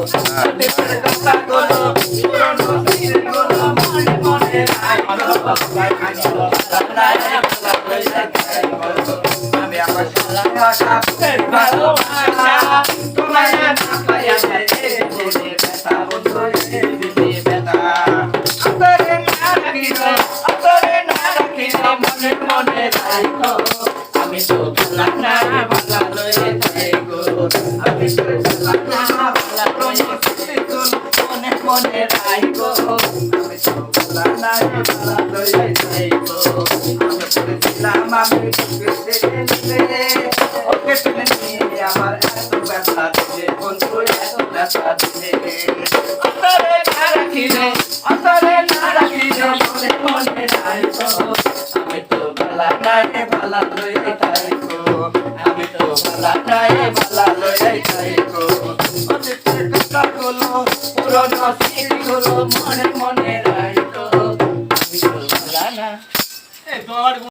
অতীতের কথাগুলো পুরনো স্মৃতিগুলো মনে মনে রাখো আমি আমার ভালোবাসা ভালোবাসা তোমায় না পাইয়া দিলে ব্যথা বন্ধু দিলে ব্যথা অন্তরে না রাখিলে মনে মনে রাখো আমি তো ভালো না ভালো লয়ে থাকো আমি তো ভালো না ভালো লয়ে থাকো মনে মনে রাখো আমি তো ভালো না ভালো লয়ে থাকো আমি বলেছিলাম আমি তোকে ওকে তুমি আমার এত ব্যথা দিলে বন্ধু এত ব্যথা দিলে অন্তরে না রাখিলে মনে মনে রাখো আমি তো ভালো না ভালো লয়ে থাকো আমি তো ভালো না ভালো লয়ে থাকো অতীতের কথাগুলো পুরনো স্মৃতিগুলো মনে মনে রাখো আমি তো ভালো না